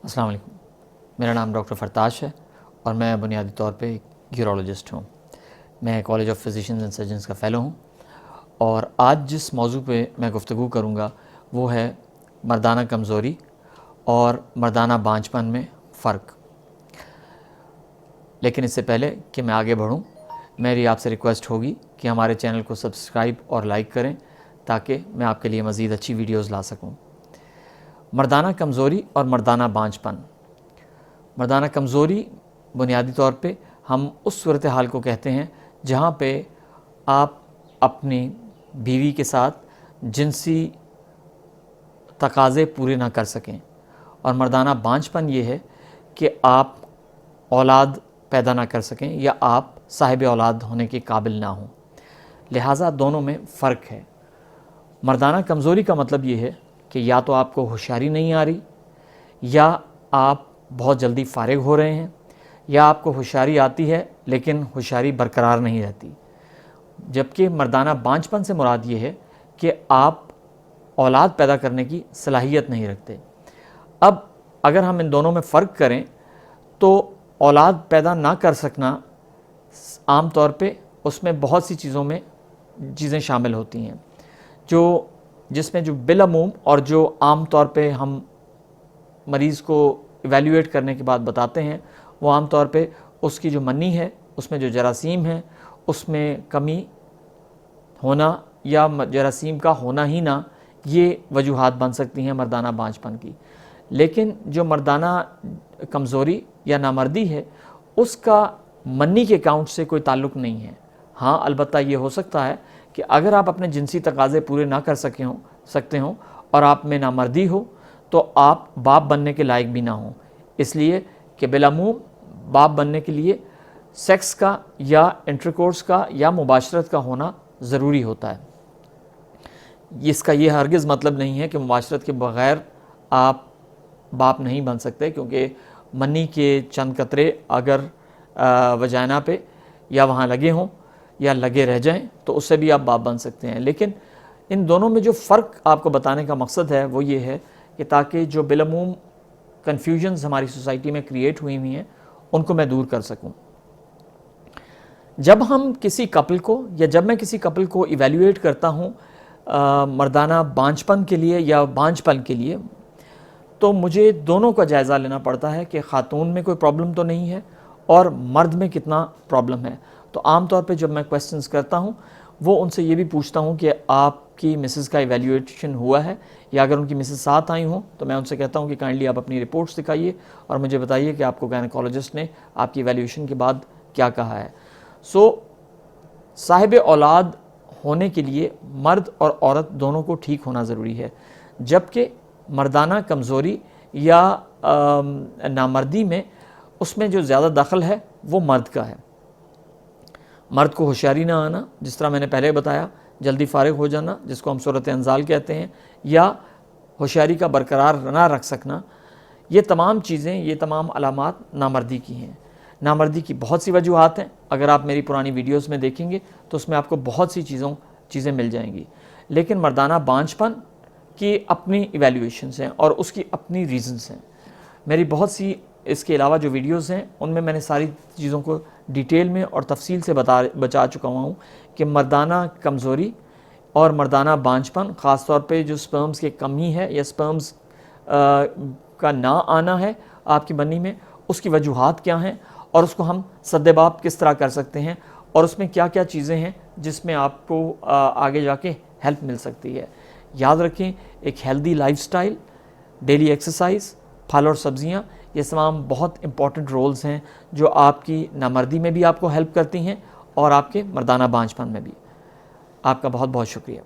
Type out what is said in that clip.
السلام علیکم، میرا نام ڈاکٹر فرتاش ہے اور میں بنیادی طور پہ یورولوجسٹ ہوں۔ میں college of physicians and surgeons کا فیلو ہوں اور آج جس موضوع پہ میں گفتگو کروں گا وہ ہے مردانہ کمزوری اور مردانہ بانجھ پن میں فرق۔ لیکن اس سے پہلے کہ میں آگے بڑھوں، میری آپ سے ریکویسٹ ہوگی کہ ہمارے چینل کو سبسکرائب اور لائک کریں تاکہ میں آپ کے لیے مزید اچھی ویڈیوز لا سکوں۔ مردانہ کمزوری اور مردانہ بانجھ پن۔ مردانہ کمزوری بنیادی طور پہ ہم اس صورتحال کو کہتے ہیں جہاں پہ آپ اپنی بیوی کے ساتھ جنسی تقاضے پورے نہ کر سکیں، اور مردانہ بانجھ پن یہ ہے کہ آپ اولاد پیدا نہ کر سکیں یا آپ صاحب اولاد ہونے کے قابل نہ ہوں۔ لہٰذا دونوں میں فرق ہے۔ مردانہ کمزوری کا مطلب یہ ہے کہ یا تو آپ کو ہوشیاری نہیں آ رہی، یا آپ بہت جلدی فارغ ہو رہے ہیں، یا آپ کو ہوشیاری آتی ہے لیکن ہوشیاری برقرار نہیں رہتی۔ جبکہ مردانہ بانجھ پن سے مراد یہ ہے کہ آپ اولاد پیدا کرنے کی صلاحیت نہیں رکھتے۔ اب اگر ہم ان دونوں میں فرق کریں تو اولاد پیدا نہ کر سکنا عام طور پہ اس میں بہت سی چیزیں شامل ہوتی ہیں جس میں جو بالعموم اور جو عام طور پہ ہم مریض کو ایویلیویٹ کرنے کے بعد بتاتے ہیں، وہ عام طور پہ اس کی جو منی ہے، اس میں جو جراثیم ہے، اس میں کمی ہونا یا جراثیم کا ہونا ہی نہ، یہ وجوہات بن سکتی ہیں مردانہ بانجھ پن کی۔ لیکن جو مردانہ کمزوری یا نامردی ہے، اس کا منی کے کاؤنٹ سے کوئی تعلق نہیں ہے۔ ہاں، البتہ یہ ہو سکتا ہے کہ اگر آپ اپنے جنسی تقاضے پورے نہ کر سکتے ہوں اور آپ میں نامردی ہو تو آپ باپ بننے کے لائق بھی نہ ہوں، اس لیے کہ بالعموم باپ بننے کے لیے سیکس کا یا انٹرکورس کا یا مباشرت کا ہونا ضروری ہوتا ہے۔ اس کا یہ ہرگز مطلب نہیں ہے کہ مباشرت کے بغیر آپ باپ نہیں بن سکتے، کیونکہ منی کے چند قطرے اگر وجائنا پہ یا وہاں لگے ہوں یا لگے رہ جائیں تو اس سے بھی آپ باپ بن سکتے ہیں۔ لیکن ان دونوں میں جو فرق آپ کو بتانے کا مقصد ہے وہ یہ ہے کہ تاکہ جو بالعموم کنفیوژنز ہماری سوسائٹی میں کریٹ ہوئی ہیں ان کو میں دور کر سکوں۔ جب میں کسی کپل کو ایویلیویٹ کرتا ہوں مردانہ بانجھ پن کے لیے یا بانجھ پن کے لیے، تو مجھے دونوں کا جائزہ لینا پڑتا ہے کہ خاتون میں کوئی پرابلم تو نہیں ہے اور مرد میں کتنا پرابلم ہے۔ تو عام طور پہ جب میں کویسچنز کرتا ہوں وہ ان سے یہ بھی پوچھتا ہوں کہ آپ کی مسز کا ایویلیویشن ہوا ہے، یا اگر ان کی مسز ساتھ آئی ہوں تو میں ان سے کہتا ہوں کہ کائنڈلی آپ اپنی رپورٹس دکھائیے اور مجھے بتائیے کہ آپ کو گائنیکولوجسٹ نے آپ کی ایویلیویشن کے بعد کیا کہا ہے۔ صاحب اولاد ہونے کے لیے مرد اور عورت دونوں کو ٹھیک ہونا ضروری ہے، جبکہ مردانہ کمزوری یا نامردی میں اس میں جو زیادہ دخل ہے وہ مرد کا ہے۔ مرد کو ہوشیاری نہ آنا، جس طرح میں نے پہلے بتایا، جلدی فارغ ہو جانا جس کو ہم صورت انزال کہتے ہیں، یا ہوشیاری کا برقرار نہ رکھ سکنا، یہ تمام علامات نامردی کی ہیں۔ نامردی کی بہت سی وجوہات ہیں، اگر آپ میری پرانی ویڈیوز میں دیکھیں گے تو اس میں آپ کو بہت سی چیزیں مل جائیں گی۔ لیکن مردانہ بانجھ پن کی اپنی ایویلیویشنز ہیں اور اس کی اپنی ریزنز ہیں۔ میری بہت سی اس کے علاوہ جو ویڈیوز ہیں ان میں نے ساری چیزوں کو ڈیٹیل میں اور تفصیل سے بچا چکا ہوں کہ مردانہ کمزوری اور مردانہ بانجھ پن، خاص طور پہ جو سپرمز کی کمی ہے یا سپرمز کا نہ آنا ہے آپ کی منی میں، اس کی وجوہات کیا ہیں اور اس کو ہم سد باب کس طرح کر سکتے ہیں، اور اس میں کیا کیا چیزیں ہیں جس میں آپ کو آگے جا کے ہیلپ مل سکتی ہے۔ یاد رکھیں، ایک healthy life style, daily exercise, پھل اور سبزیاں، یہ تمام بہت امپورٹنٹ رولز ہیں جو آپ کی نامردی میں بھی آپ کو ہیلپ کرتی ہیں اور آپ کے مردانہ بانجھ پن میں بھی۔ آپ کا بہت بہت شکریہ۔